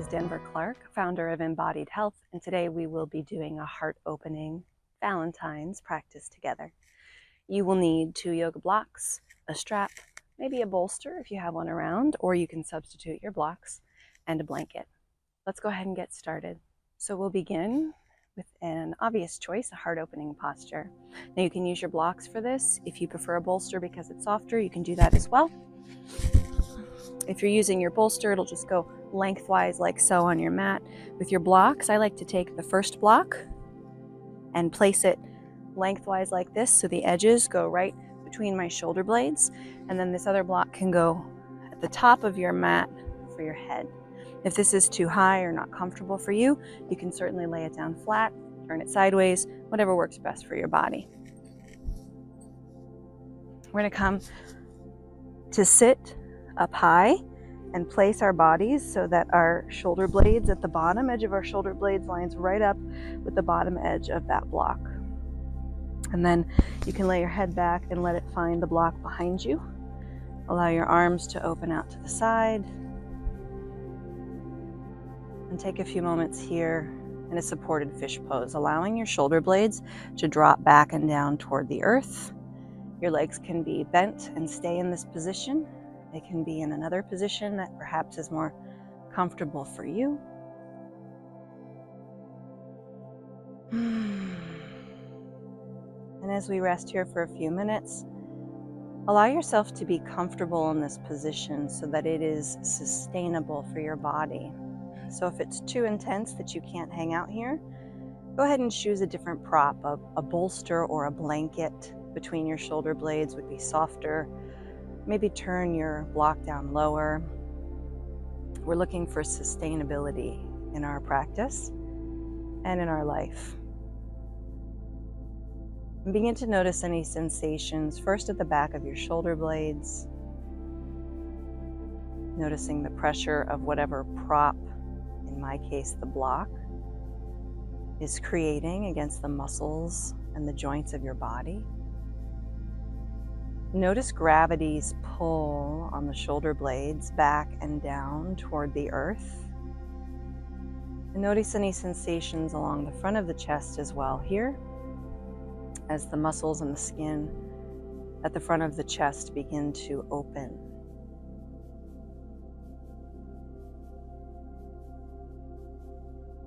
Denver Clark, founder of Embodied Health, and today we will be doing a heart-opening Valentine's practice together. You will need 2 yoga blocks, a strap, maybe a bolster if you have one around, or you can substitute your blocks, and a blanket. Let's go ahead and get started. So we'll begin with an obvious choice, a heart-opening posture. Now you can use your blocks for this. If you prefer a bolster because it's softer, you can do that as well. If you're using your bolster, it'll just go lengthwise like so on your mat. With your blocks, I like to take the first block and place it lengthwise like this so the edges go right between my shoulder blades, and then this other block can go at the top of your mat for your head. If this is too high or not comfortable for you, you can certainly lay it down flat, turn it sideways, whatever works best for your body. We're going to come to sit up high and place our bodies so that our shoulder blades at the bottom edge of our shoulder blades lines right up with the bottom edge of that block. And then you can lay your head back and let it find the block behind you. Allow your arms to open out to the side. And take a few moments here in a supported fish pose, allowing your shoulder blades to drop back and down toward the earth. Your legs can be bent and stay in this position. They can be in another position that perhaps is more comfortable for you. And as we rest here for a few minutes, allow yourself to be comfortable in this position so that it is sustainable for your body. So if it's too intense that you can't hang out here, go ahead and choose a different prop. A bolster or a blanket between your shoulder blades would be softer. Maybe turn your block down lower. We're looking for sustainability in our practice and in our life. And begin to notice any sensations, first at the back of your shoulder blades, noticing the pressure of whatever prop, in my case the block, is creating against the muscles and the joints of your body. Notice gravity's pull on the shoulder blades back and down toward the earth. And notice any sensations along the front of the chest as well here, as the muscles and the skin at the front of the chest begin to open.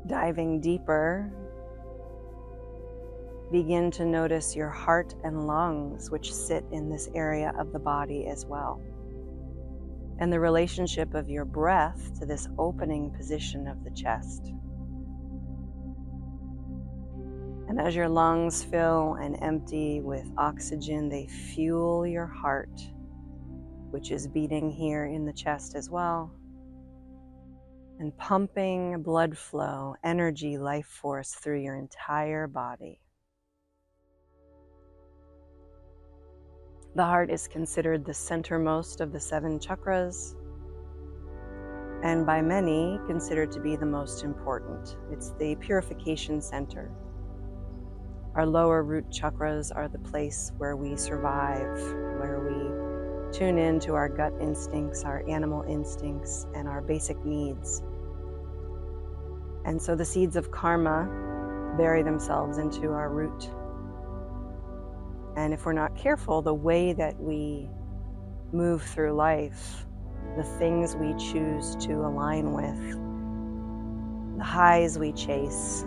Diving deeper, begin to notice your heart and lungs, which sit in this area of the body as well, and the relationship of your breath to this opening position of the chest. And as your lungs fill and empty with oxygen, they fuel your heart, which is beating here in the chest as well, and pumping blood flow, energy, life force through your entire body. The heart is considered the centermost of the 7 chakras, and by many considered to be the most important. It's the purification center. Our lower root chakras are the place where we survive, where we tune in to our gut instincts, our animal instincts, and our basic needs. And so the seeds of karma bury themselves into our root. And if we're not careful, the way that we move through life, the things we choose to align with, the highs we chase,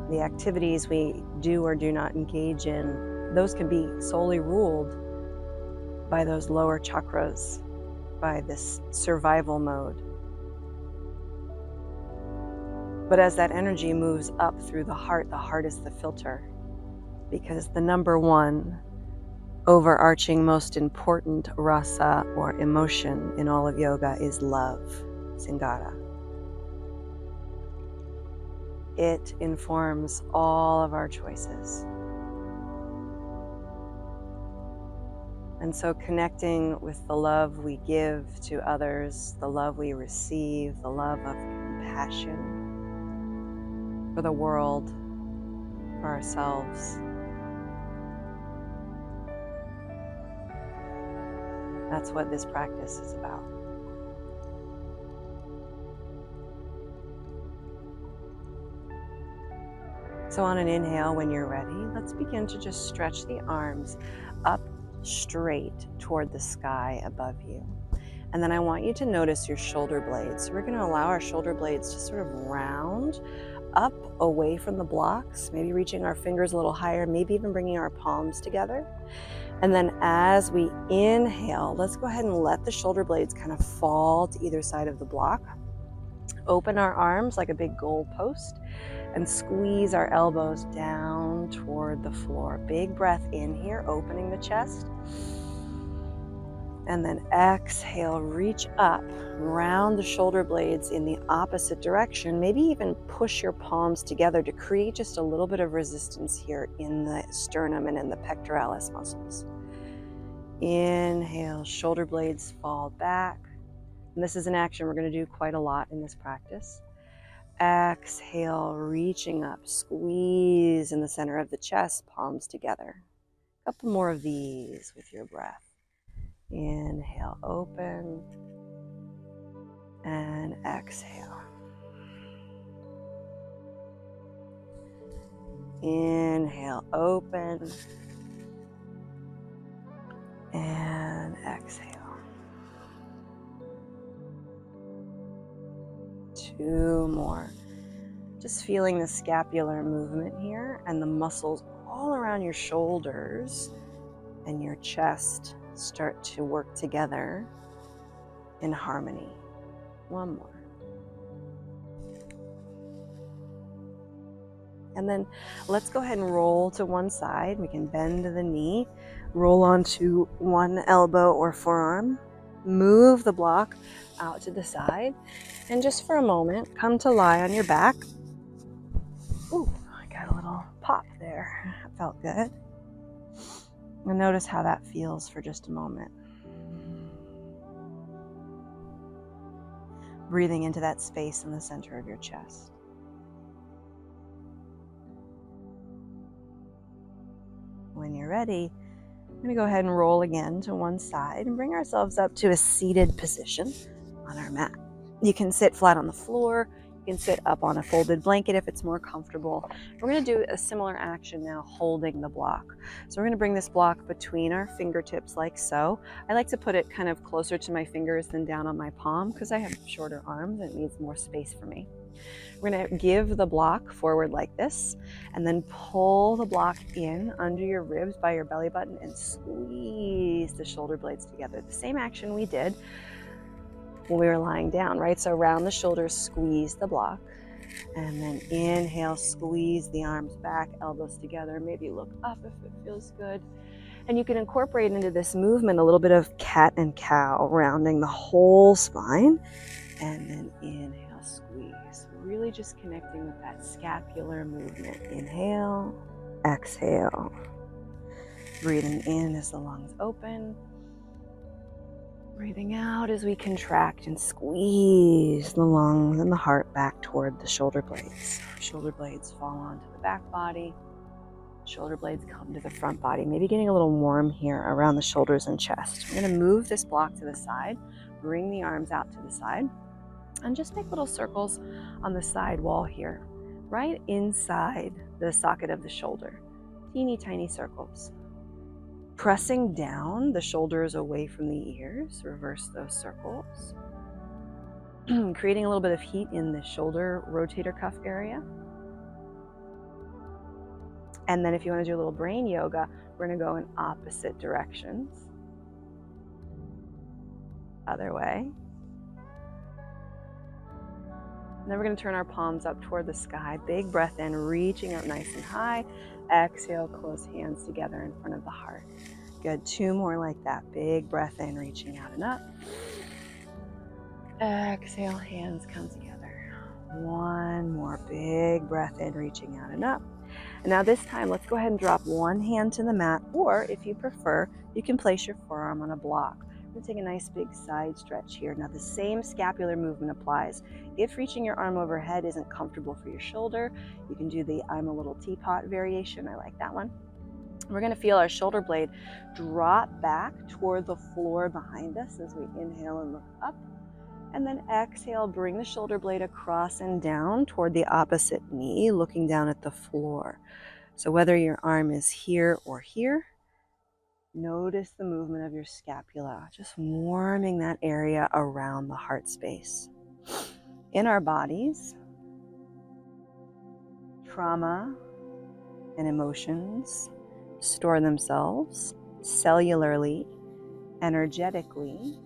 the activities we do or do not engage in, those can be solely ruled by those lower chakras, by this survival mode. But as that energy moves up through the heart is the filter. Because the number 1 overarching most important rasa or emotion in all of yoga is love, Singara. It informs all of our choices. And so connecting with the love we give to others, the love we receive, the love of compassion for the world, for ourselves, that's what this practice is about. So on an inhale, when you're ready, let's begin to just stretch the arms up straight toward the sky above you. And then I want you to notice your shoulder blades. So we're going to allow our shoulder blades to sort of round up away from the blocks, maybe reaching our fingers a little higher, maybe even bringing our palms together. And then as we inhale, let's go ahead and let the shoulder blades kind of fall to either side of the block. Open our arms like a big goal post and squeeze our elbows down toward the floor. Big breath in here, opening the chest. And then exhale, reach up, round the shoulder blades in the opposite direction. Maybe even push your palms together to create just a little bit of resistance here in the sternum and in the pectoralis muscles. Inhale, shoulder blades fall back. And this is an action we're going to do quite a lot in this practice. Exhale, reaching up, squeeze in the center of the chest, palms together. A couple more of these with your breath. Inhale, open, and exhale. Inhale, open, and exhale. 2 more. Just feeling the scapular movement here and the muscles all around your shoulders and your chest start to work together in harmony. 1 more. And then let's go ahead and roll to one side. We can bend the knee, roll onto one elbow or forearm, move the block out to the side, and just for a moment, come to lie on your back. Ooh, I got a little pop there. That felt good. And notice how that feels for just a moment. Breathing into that space in the center of your chest. When you're ready, I'm going to go ahead and roll again to one side and bring ourselves up to a seated position on our mat. You can sit flat on the floor. You can sit up on a folded blanket if it's more comfortable. We're going to do a similar action now, holding the block. So we're going to bring this block between our fingertips like so. I like to put it kind of closer to my fingers than down on my palm because I have shorter arms and it needs more space for me. We're going to give the block forward like this and then pull the block in under your ribs by your belly button and squeeze the shoulder blades together. The same action we did when we were lying down, right? So around the shoulders, squeeze the block, and then inhale, squeeze the arms back, elbows together. Maybe look up if it feels good. And you can incorporate into this movement a little bit of cat and cow, rounding the whole spine, and then inhale, squeeze. Really just connecting with that scapular movement. Inhale, exhale. Breathing in as the lungs open. Breathing out as we contract and squeeze the lungs and the heart back toward the shoulder blades. Shoulder blades fall onto the back body. Shoulder blades come to the front body. Maybe getting a little warm here around the shoulders and chest. We're going to move this block to the side. Bring the arms out to the side. And just make little circles on the side wall here. Right inside the socket of the shoulder. Teeny tiny circles. Pressing down the shoulders away from the ears, reverse those circles. Creating a little bit of heat in the shoulder rotator cuff area. And then if you want to do a little brain yoga, we're going to go in opposite directions. Other way. And then we're going to turn our palms up toward the sky. Big breath in, reaching up nice and high. Exhale, close hands together in front of the heart. Good. 2 more like that. Big breath in, reaching out and up. Exhale, hands come together. 1 more. Big breath in, reaching out and up. And now this time, let's go ahead and drop one hand to the mat, or if you prefer, you can place your forearm on a block. We're going to take a nice big side stretch here. Now the same scapular movement applies. If reaching your arm overhead isn't comfortable for your shoulder, you can do the I'm a little teapot variation. I like that one. We're going to feel our shoulder blade drop back toward the floor behind us as we inhale and look up. And then exhale, bring the shoulder blade across and down toward the opposite knee, looking down at the floor. So whether your arm is here or here, notice the movement of your scapula, just warming that area around the heart space. In our bodies, trauma and emotions store themselves cellularly, energetically,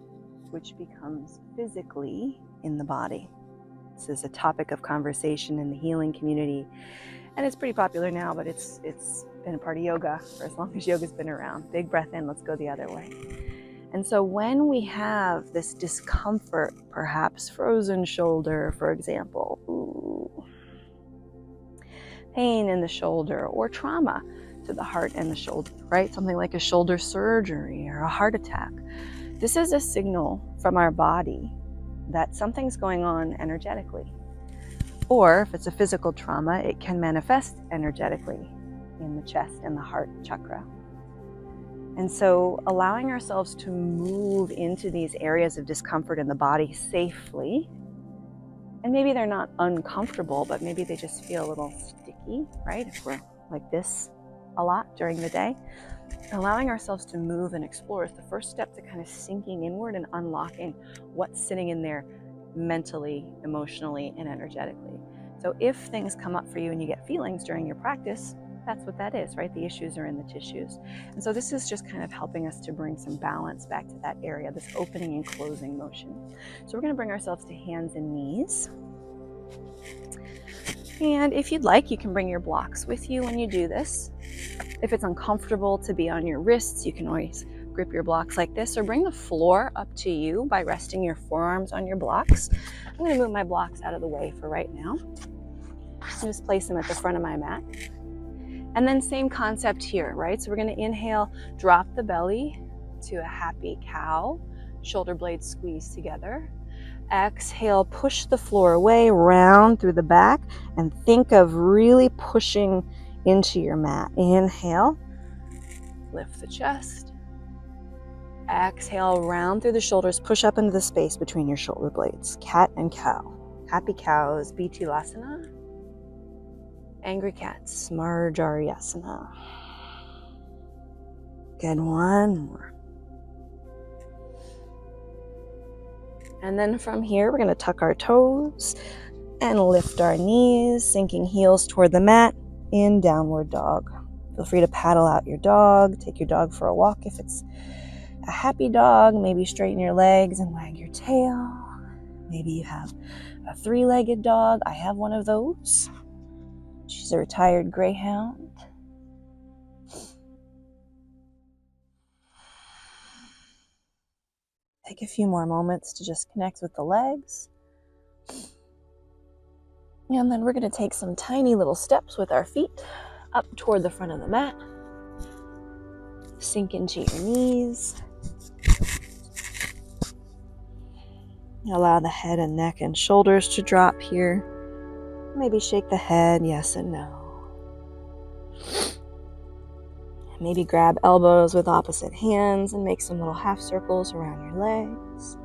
which becomes physically in the body. This is a topic of conversation in the healing community, and it's pretty popular now, but it's been a part of yoga for as long as yoga's been around. Big breath in, let's go the other way. And so when we have this discomfort, perhaps frozen shoulder, for example, pain in the shoulder, or trauma to the heart and the shoulder, right? Something like a shoulder surgery or a heart attack. This is a signal from our body that something's going on energetically. Or if it's a physical trauma, it can manifest energetically in the chest and the heart chakra. And so allowing ourselves to move into these areas of discomfort in the body safely, and maybe they're not uncomfortable, but maybe they just feel a little sticky, right? If we're like this a lot during the day, allowing ourselves to move and explore is the first step to kind of sinking inward and unlocking what's sitting in there mentally, emotionally, and energetically. So if things come up for you and you get feelings during your practice, that's what that is, right? The issues are in the tissues. And so this is just kind of helping us to bring some balance back to that area, this opening and closing motion. So we're going to bring ourselves to hands and knees. And if you'd like, you can bring your blocks with you when you do this. If it's uncomfortable to be on your wrists, you can always grip your blocks like this, or bring the floor up to you by resting your forearms on your blocks. I'm going to move my blocks out of the way for right now. Just place them at the front of my mat. And then same concept here, right? So we're going to inhale, drop the belly to a happy cow, shoulder blades squeeze together. Exhale, push the floor away, round through the back, and think of really pushing into your mat. Inhale, lift the chest. Exhale, round through the shoulders, push up into the space between your shoulder blades. Cat and cow. Happy cows, Bitilasana. Angry cats, Marjaryasana. Good, one more. And then from here, we're going to tuck our toes and lift our knees, sinking heels toward the mat in downward dog. Feel free to paddle out your dog, take your dog for a walk if it's a happy dog. Maybe straighten your legs and wag your tail. Maybe you have a three-legged dog. I have one of those. She's a retired greyhound. Take a few more moments to just connect with the legs. And then we're going to take some tiny little steps with our feet up toward the front of the mat. Sink into your knees. Allow the head and neck and shoulders to drop here. Maybe shake the head, yes and no. Maybe grab elbows with opposite hands and make some little half circles around your legs.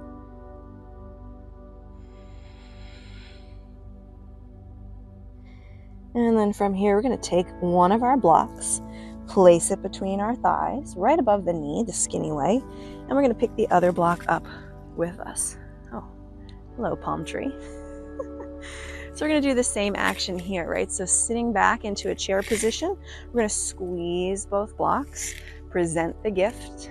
And then from here, we're going to take one of our blocks, place it between our thighs, right above the knee, the skinny way, and we're going to pick the other block up with us. Oh, hello, palm tree. So we're going to do the same action here, right? So sitting back into a chair position, we're going to squeeze both blocks, present the gift,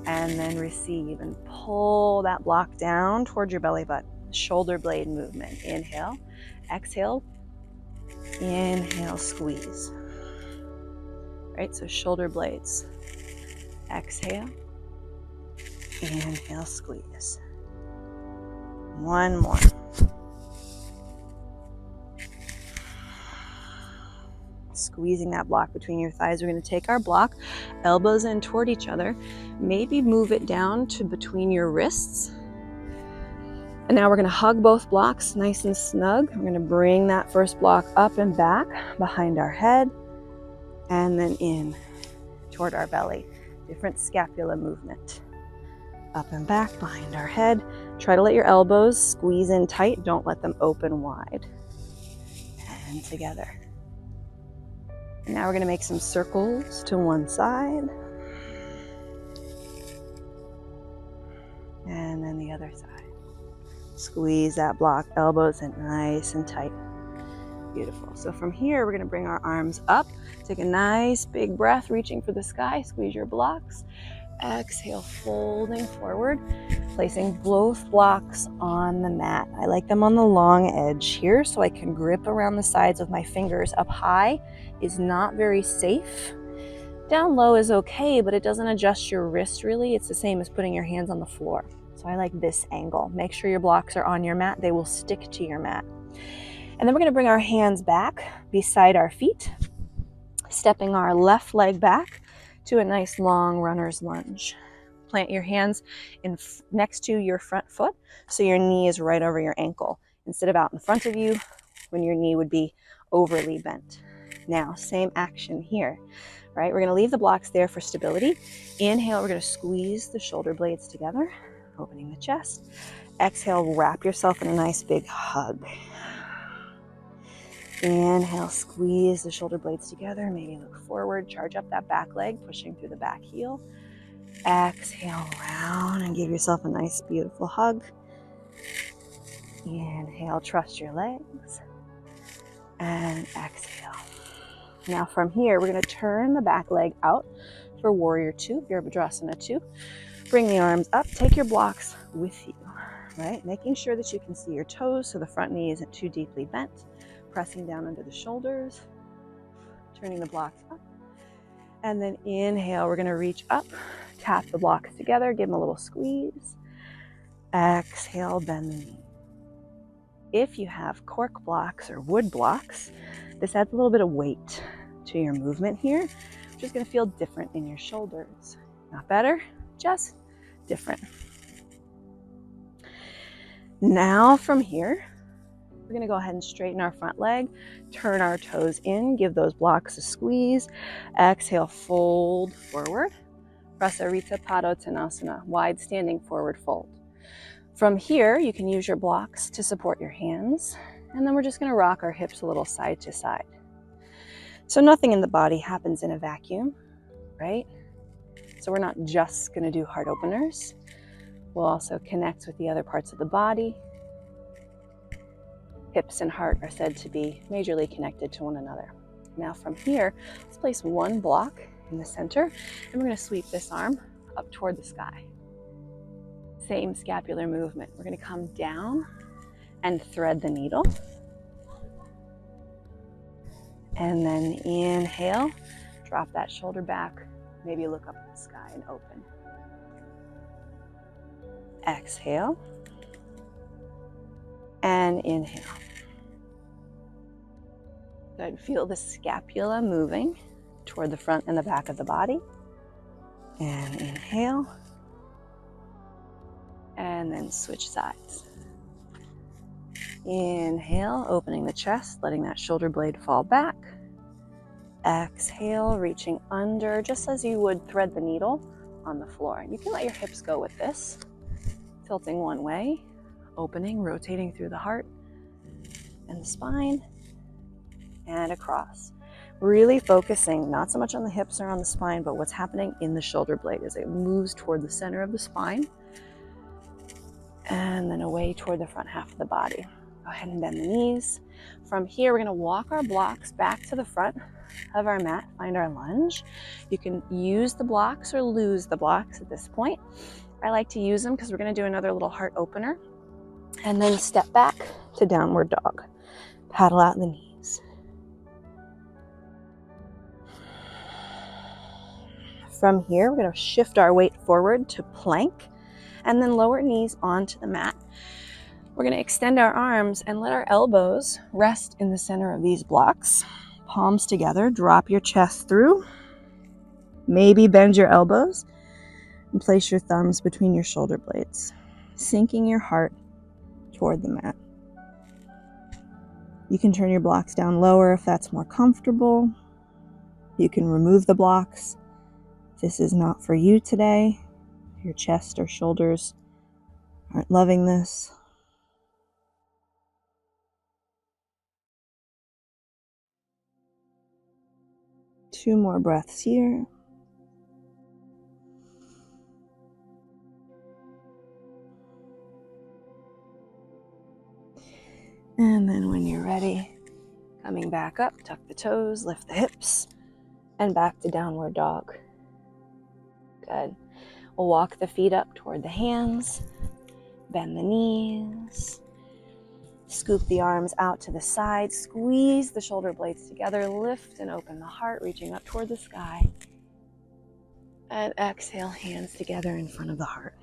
and then receive and pull that block down towards your belly button. Shoulder blade movement. Inhale, exhale, inhale, squeeze. Right, so shoulder blades. Exhale, inhale, squeeze. One more. Squeezing that block between your thighs. We're going to take our block, elbows in toward each other, maybe move it down to between your wrists. And now we're going to hug both blocks nice and snug. We're going to bring that first block up and back behind our head, and then in toward our belly. Different scapula movement. Up and back behind our head, Try to let your elbows squeeze in tight. Don't let them open wide. And together. And now we're going to make some circles to one side. And then the other side. Squeeze that block, elbows in nice and tight. Beautiful. So from here, we're going to bring our arms up. Take a nice big breath, reaching for the sky. Squeeze your blocks. Exhale, folding forward, placing both blocks on the mat. I like them on the long edge here so I can grip around the sides with my fingers. Up high is not very safe. Down low is okay, but it doesn't adjust your wrist really. It's the same as putting your hands on the floor. So I like this angle. Make sure your blocks are on your mat. They will stick to your mat. And then we're going to bring our hands back beside our feet, stepping our left leg back to a nice long runner's lunge. Plant your hands next to your front foot so your knee is right over your ankle instead of out in front of you when your knee would be overly bent. Now, same action here, right? We're going to leave the blocks there for stability. Inhale, we're going to squeeze the shoulder blades together, opening the chest. Exhale, wrap yourself in a nice big hug. Inhale, squeeze the shoulder blades together. Maybe look forward, charge up that back leg, pushing through the back heel. Exhale, round and give yourself a nice, beautiful hug. Inhale, trust your legs. And exhale. Now from here, we're going to turn the back leg out for Warrior 2, Virabhadrasana 2. Bring the arms up, take your blocks with you, right? Making sure that you can see your toes so the front knee isn't too deeply bent. Pressing down under the shoulders, turning the blocks up. And then inhale, we're going to reach up, tap the blocks together, give them a little squeeze. Exhale, bend the knee. If you have cork blocks or wood blocks, this adds a little bit of weight to your movement here, which is going to feel different in your shoulders. Not better, just different. Now from here, we're going to go ahead and straighten our front leg, turn our toes in, give those blocks a squeeze. Exhale, fold forward. Prasarita Padottanasana, wide standing forward fold. From here, you can use your blocks to support your hands, and then we're just going to rock our hips a little side to side. So nothing in the body happens in a vacuum, right? So we're not just going to do heart openers. We'll also connect with the other parts of the body. Hips and heart are said to be majorly connected to one another. Now from here, let's place one block in the center, and we're going to sweep this arm up toward the sky. Same scapular movement. We're going to come down and thread the needle. And then inhale, drop that shoulder back, maybe look up at the sky and open. Exhale. And inhale. Good. Feel the scapula moving toward the front and the back of the body. And inhale. And then switch sides. Inhale, opening the chest, letting that shoulder blade fall back. Exhale, reaching under, just as you would thread the needle on the floor. You can let your hips go with this. Tilting one way. Opening, rotating through the heart and the spine and across. Really focusing not so much on the hips or on the spine, but what's happening in the shoulder blade as it moves toward the center of the spine and then away toward the front half of the body. Go ahead and bend the knees. From here, we're going to walk our blocks back to the front of our mat, find our lunge. You can use the blocks or lose the blocks at this point. I like to use them because we're going to do another little heart opener. And then step back to downward dog. Paddle out the knees. From here, we're going to shift our weight forward to plank and then lower knees onto the mat. We're going to extend our arms and let our elbows rest in the center of these blocks. Palms together, drop your chest through. Maybe bend your elbows and place your thumbs between your shoulder blades, sinking your heart toward the mat. You can turn your blocks down lower if that's more comfortable. You can remove the blocks. This is not for you today. Your chest or shoulders Aren't loving this. Two more breaths here. And then when you're ready, coming back up, tuck the toes, lift the hips, and back to downward dog. Good. We'll walk the feet up toward the hands, bend the knees, scoop the arms out to the side, squeeze the shoulder blades together, lift and open the heart, reaching up toward the sky. And exhale, hands together in front of the heart.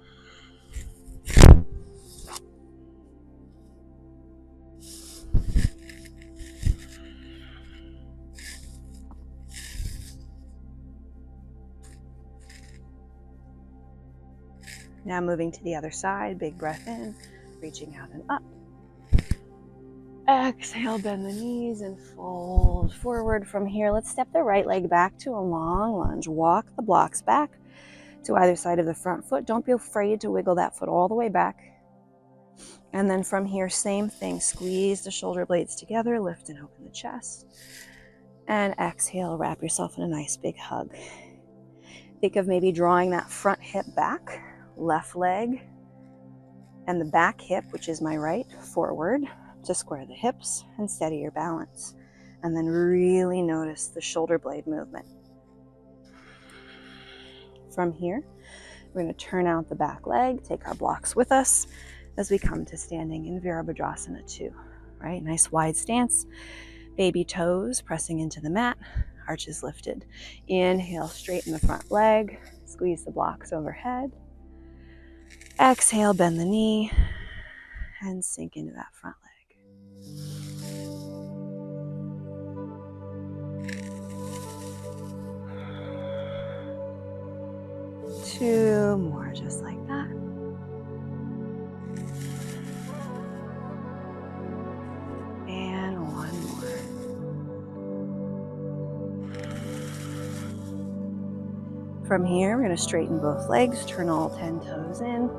Now moving to the other side, big breath in, reaching out and up. Exhale, bend the knees and fold forward. From here, let's step the right leg back to a long lunge. Walk the blocks back to either side of the front foot. Don't be afraid to wiggle that foot all the way back. And then from here, same thing. Squeeze the shoulder blades together, lift and open the chest. And exhale, wrap yourself in a nice big hug. Think of maybe drawing that front hip back, left leg, and the back hip, which is my right, forward to square the hips and steady your balance. And then really notice the shoulder blade movement. From here, we're going to turn out the back leg, take our blocks with us as we come to standing in Virabhadrasana 2. Right? Nice wide stance. Baby toes pressing into the mat, arches lifted. Inhale, straighten the front leg, squeeze the blocks overhead. Exhale, bend the knee, and sink into that front leg. Two more, just like that. And one more. From here, we're going to straighten both legs, turn all 10 toes in.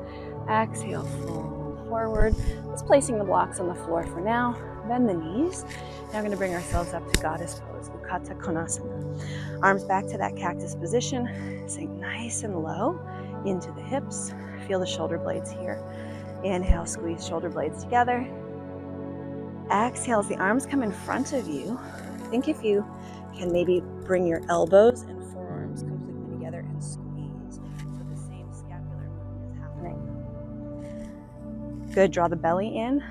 Exhale, fold forward. Just placing the blocks on the floor for now. Bend the knees. Now we're going to bring ourselves up to Goddess Pose, Ukkata Konasana. Arms back to that cactus position. Sink nice and low into the hips. Feel the shoulder blades here. Inhale, squeeze shoulder blades together. Exhale, as the arms come in front of you, think if you can maybe bring your elbows and forearms completely together and squeeze so the same scapular movement is happening. Good, draw the belly in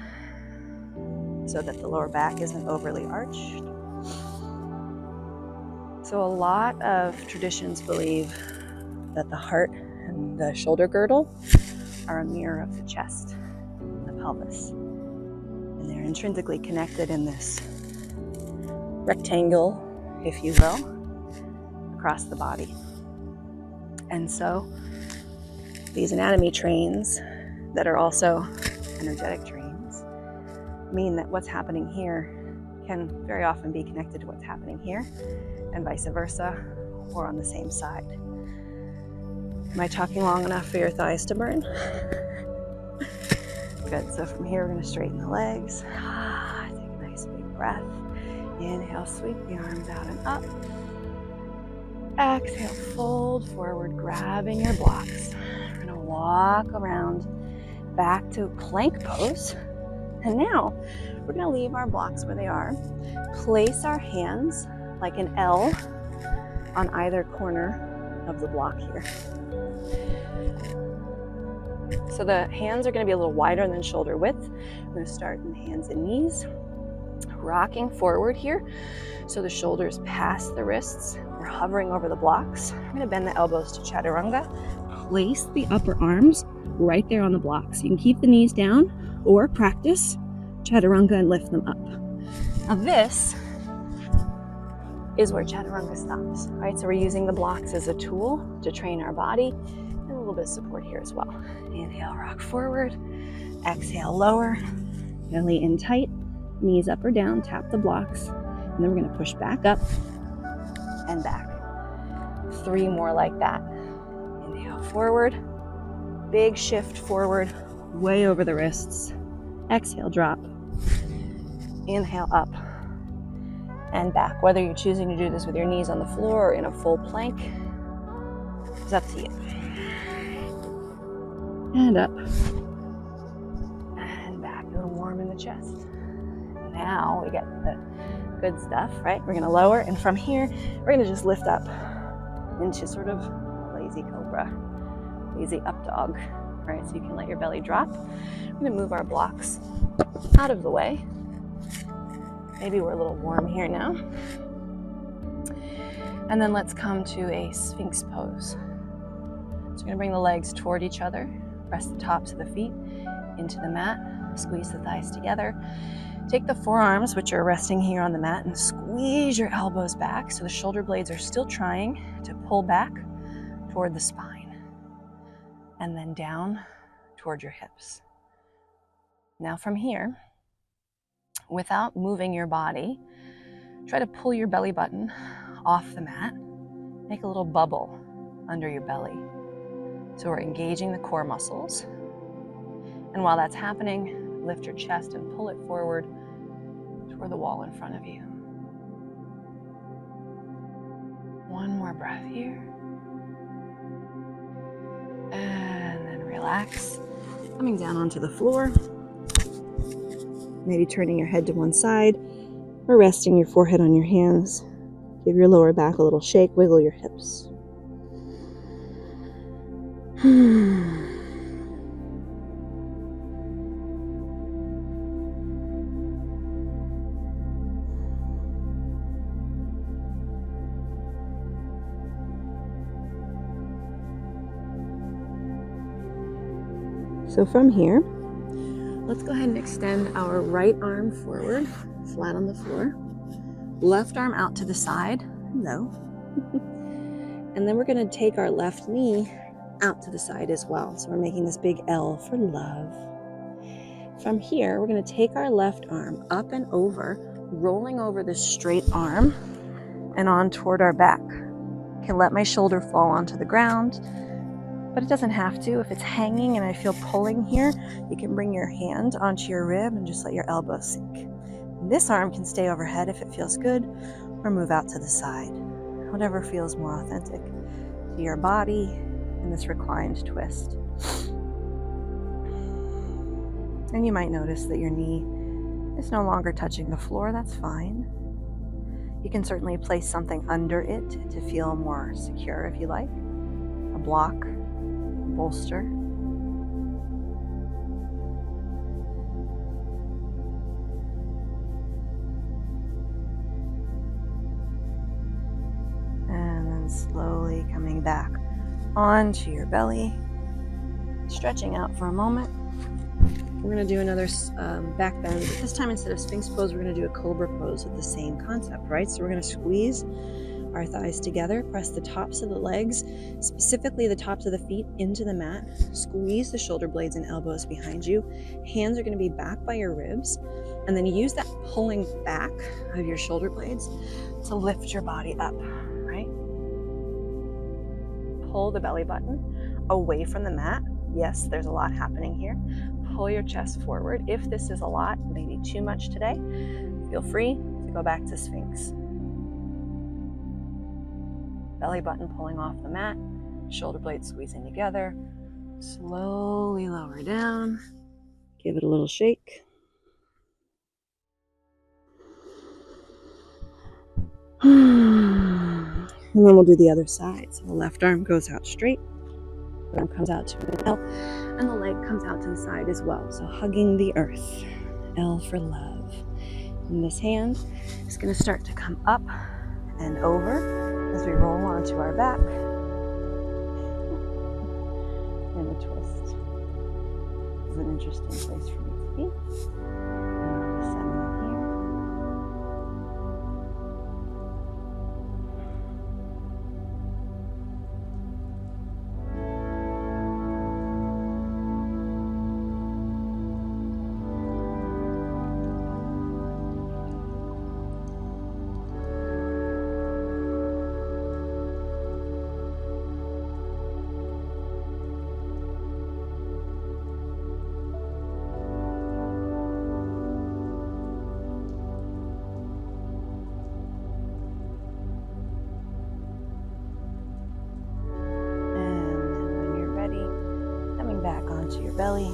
so that the lower back isn't overly arched. So a lot of traditions believe that the heart and the shoulder girdle are a mirror of the chest and the pelvis. And they're intrinsically connected in this rectangle, if you will, across the body. And so these anatomy trains that are also energetic trains mean that what's happening here can very often be connected to what's happening here and vice versa, or on the same side. Am I talking long enough for your thighs to burn? Good, so from here we're going to straighten the legs. Take a nice big breath. Inhale, sweep the arms out and up. Exhale, fold forward, grabbing your blocks. We're going to walk around back to plank pose. And now we're going to leave our blocks where they are. Place our hands like an L on either corner of the block here. So the hands are going to be a little wider than shoulder width. We're going to start in hands and knees, rocking forward here. So the shoulders pass the wrists. We're hovering over the blocks. I'm going to bend the elbows to chaturanga. Place the upper arms right there on the blocks. You can keep the knees down or practice chaturanga and lift them up. Now this is where chaturanga stops, right? So we're using the blocks as a tool to train our body, and a little bit of support here as well. Inhale, rock forward. Exhale, lower. Belly in tight, knees up or down, tap the blocks, and then we're going to push back up and back. 3 more like that. Inhale, forward. Big shift forward, way over the wrists. Exhale, drop. Inhale, up and back. Whether you're choosing to do this with your knees on the floor or in a full plank is up to you. And up and back. A little warm in the chest. Now we get the good stuff, right? We're gonna lower, and from here, we're gonna just lift up into sort of lazy cobra, lazy up dog, right? So you can let your belly drop. We're gonna move our blocks out of the way. Maybe we're a little warm here now. And then let's come to a Sphinx pose. So we're gonna bring the legs toward each other, press the tops of the feet into the mat, squeeze the thighs together. Take the forearms, which are resting here on the mat, and squeeze your elbows back so the shoulder blades are still trying to pull back toward the spine. And then down toward your hips. Now from here, without moving your body, try to pull your belly button off the mat. Make a little bubble under your belly. So we're engaging the core muscles. And while that's happening, lift your chest and pull it forward toward the wall in front of you. One more breath here. And then relax. Coming down onto the floor. Maybe turning your head to one side or resting your forehead on your hands. Give your lower back a little shake, wiggle your hips. So from here, let's go ahead and extend our right arm forward, flat on the floor. Left arm out to the side. Hello. And then we're going to take our left knee out to the side as well. So we're making this big L for love. From here, we're going to take our left arm up and over, rolling over this straight arm and on toward our back. I can let my shoulder fall onto the ground, but it doesn't have to. If it's hanging and I feel pulling here, you can bring your hand onto your rib and just let your elbow sink. This arm can stay overhead if it feels good, or move out to the side. Whatever feels more authentic to your body in this reclined twist. And you might notice that your knee is no longer touching the floor. That's fine. You can certainly place something under it to feel more secure if you like. A block, a bolster. And then slowly coming back onto your belly, stretching out for a moment. We're going to do another back bend, but this time instead of Sphinx pose, we're going to do a Cobra pose with the same concept, right? So we're going to squeeze our thighs together, press the tops of the legs, specifically the tops of the feet, into the mat, squeeze the shoulder blades and elbows behind you. Hands are going to be back by your ribs, and then use that pulling back of your shoulder blades to lift your body up, right? Pull the belly button away from the mat. Yes, there's a lot happening here. Pull your chest forward. If this is a lot, maybe too much today, feel free to go back to Sphinx. Belly button pulling off the mat, shoulder blades squeezing together. Slowly lower down. Give it a little shake. And then we'll do the other side. So the left arm goes out straight, the arm comes out to an L, and the leg comes out to the side as well. So hugging the earth, L for love. And this hand is going to start to come up and over as we roll onto our back in a twist. This is an interesting place for me to be. And I'll settle here. belly.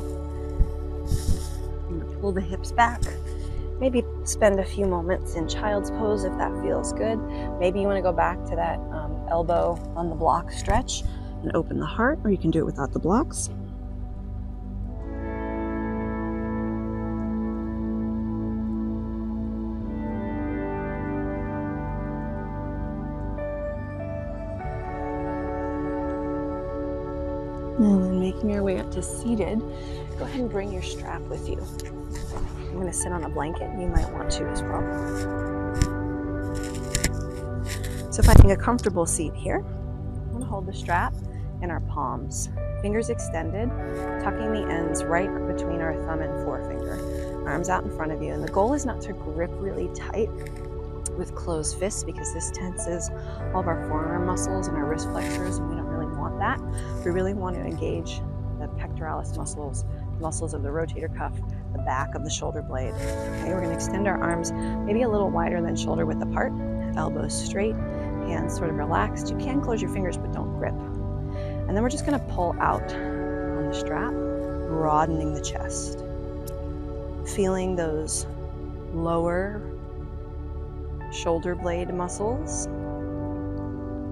I'm going to pull the hips back. Maybe spend a few moments in child's pose if that feels good. Maybe you want to go back to that elbow on the block stretch and open the heart, or you can do it without the blocks. And then making your way up to seated, go ahead and bring your strap with you. I'm going to sit on a blanket. You might want to as well. So finding a comfortable seat here, I'm going to hold the strap in our palms, fingers extended, tucking the ends right between our thumb and forefinger, arms out in front of you. And the goal is not to grip really tight with closed fists, because this tenses all of our forearm muscles and our wrist flexors, and we don't really want that. We really want to engage the pectoralis muscles, muscles of the rotator cuff, the back of the shoulder blade. Okay, we're going to extend our arms maybe a little wider than shoulder width apart, elbows straight, hands sort of relaxed. You can close your fingers, but don't grip. And then we're just going to pull out on the strap, broadening the chest, feeling those lower shoulder blade muscles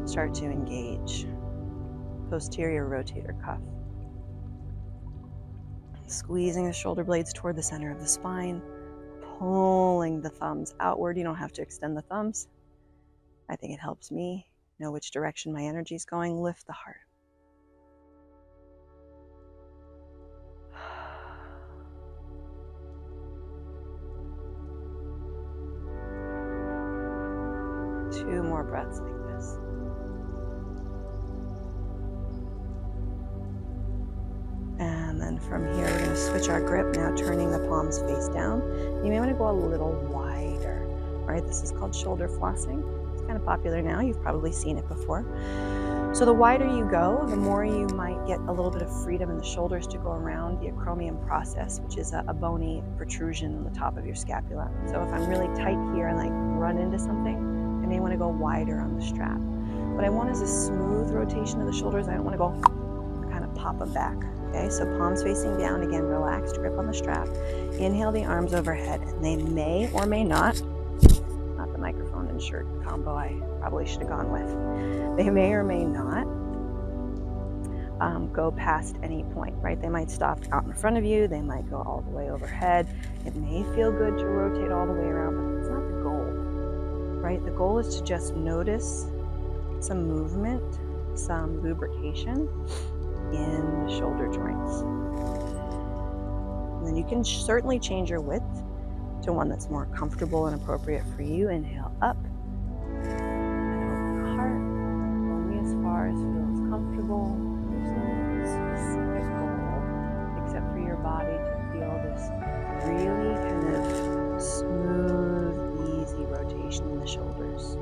start to engage. Posterior rotator cuff. Squeezing the shoulder blades toward the center of the spine, pulling the thumbs outward. You don't have to extend the thumbs. I think it helps me know which direction my energy is going. Lift the heart. Two more breaths like this. And then from here, we're going to switch our grip, now turning the palms face down. You may want to go a little wider. All right, this is called shoulder flossing. It's kind of popular now. You've probably seen it before. So the wider you go, the more you might get a little bit of freedom in the shoulders to go around the acromion process, which is a bony protrusion on the top of your scapula. So if I'm really tight here and like run into something, I may want to go wider on the strap. What I want is a smooth rotation of the shoulders. I don't want to go kind of pop them back. Okay, so palms facing down, again, relaxed grip on the strap. Inhale the arms overhead, and they may or may not the microphone and shirt combo I probably should have gone with. They may or may not go past any point, right? They might stop out in front of you. They might go all the way overhead. It may feel good to rotate all the way around, but it's not the goal, right? The goal is to just notice some movement, some lubrication in the shoulder joints. And then you can certainly change your width to one that's more comfortable and appropriate for you. Inhale up, and open the heart, only as far as feels comfortable. There's no specific goal, except for your body to feel this really kind of smooth, easy rotation in the shoulders.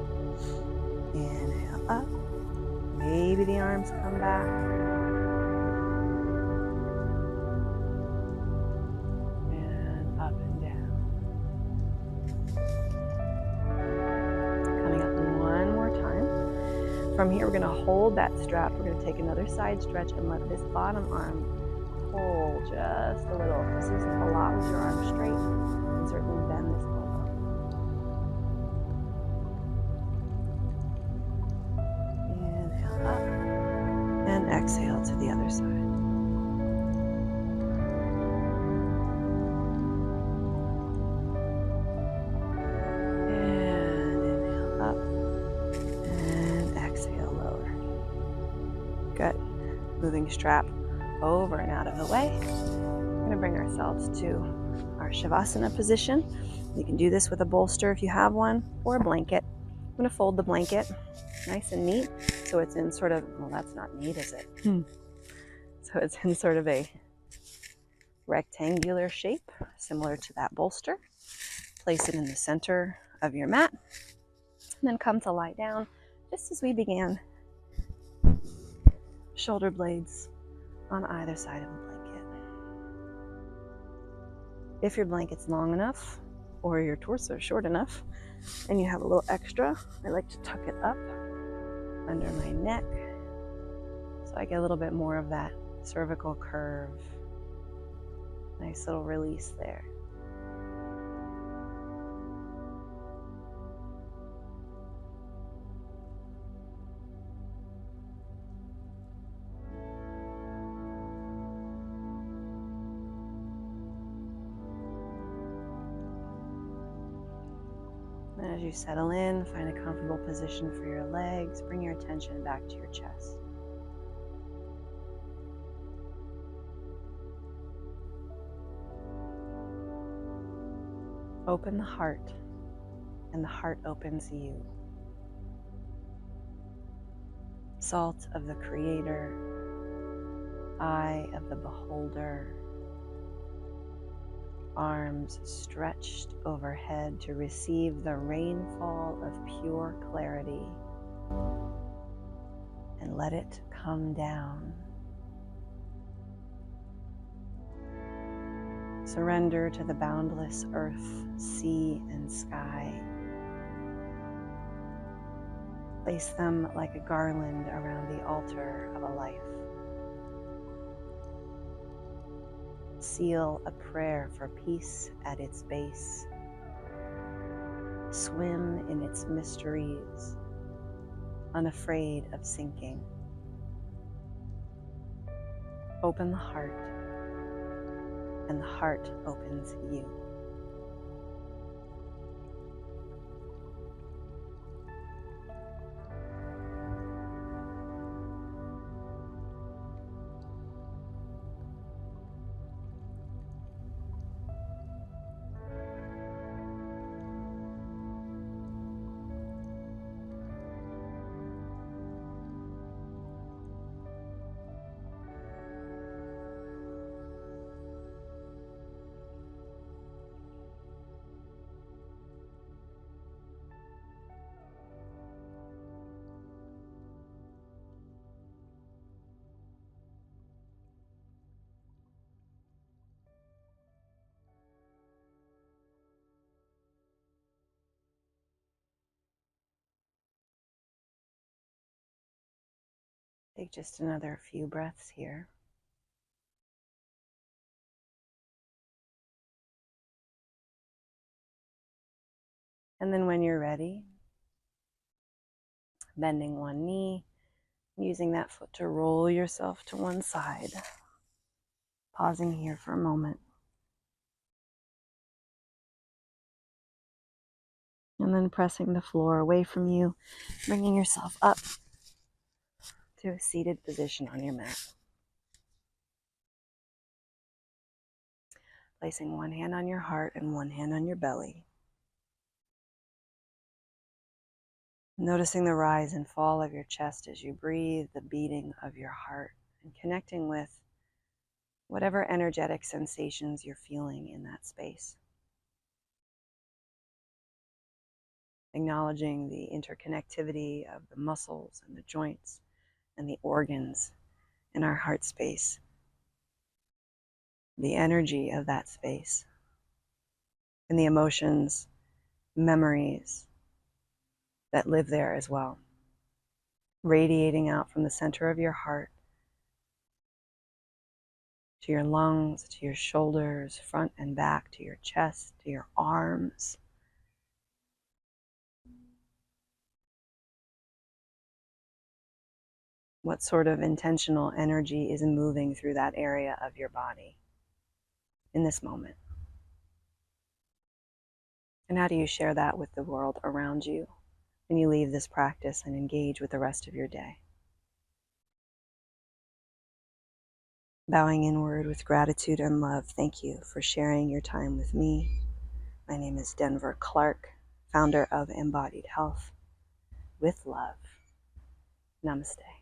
Inhale up, maybe the arms come back. From here, we're going to hold that strap. We're going to take another side stretch and let this bottom arm pull just a little. This is a lot with your arm straight. And certainly bend this elbow. Inhale up and exhale to the other side. Good. Moving strap over and out of the way. We're going to bring ourselves to our Shavasana position. You can do this with a bolster if you have one, or a blanket. I'm going to fold the blanket nice and neat, so it's in sort of, well, that's not neat, is it? So it's in sort of a rectangular shape, similar to that bolster. Place it in the center of your mat, and then come to lie down, just as we began. Shoulder blades on either side of the blanket. If your blanket's long enough or your torso is short enough and you have a little extra, I like to tuck it up under my neck so I get a little bit more of that cervical curve Nice little release there. And as you settle in, find a comfortable position for your legs. Bring your attention back to your chest. Open the heart, and the heart opens you. Salt of the Creator, eye of the beholder, arms stretched overhead to receive the rainfall of pure clarity, and let it come down. Surrender to the boundless earth, sea, and sky. Place them like a garland around the altar of a life. Seal a prayer for peace at its base. Swim in its mysteries, unafraid of sinking. Open the heart, and the heart opens you. Take just another few breaths here. And then when you're ready, bending one knee, using that foot to roll yourself to one side. Pausing here for a moment. And then pressing the floor away from you, bringing yourself up to a seated position on your mat. Placing one hand on your heart and one hand on your belly. Noticing the rise and fall of your chest as you breathe, the beating of your heart, and connecting with whatever energetic sensations you're feeling in that space. Acknowledging the interconnectivity of the muscles and the joints and the organs in our heart space. The energy of that space. And the emotions, memories that live there as well. Radiating out from the center of your heart to your lungs, to your shoulders, front and back, to your chest, to your arms. What sort of intentional energy is moving through that area of your body in this moment? And how do you share that with the world around you when you leave this practice and engage with the rest of your day? Bowing inward with gratitude and love, thank you for sharing your time with me. My name is Denver Clark, founder of Embodied Health with Love. Namaste.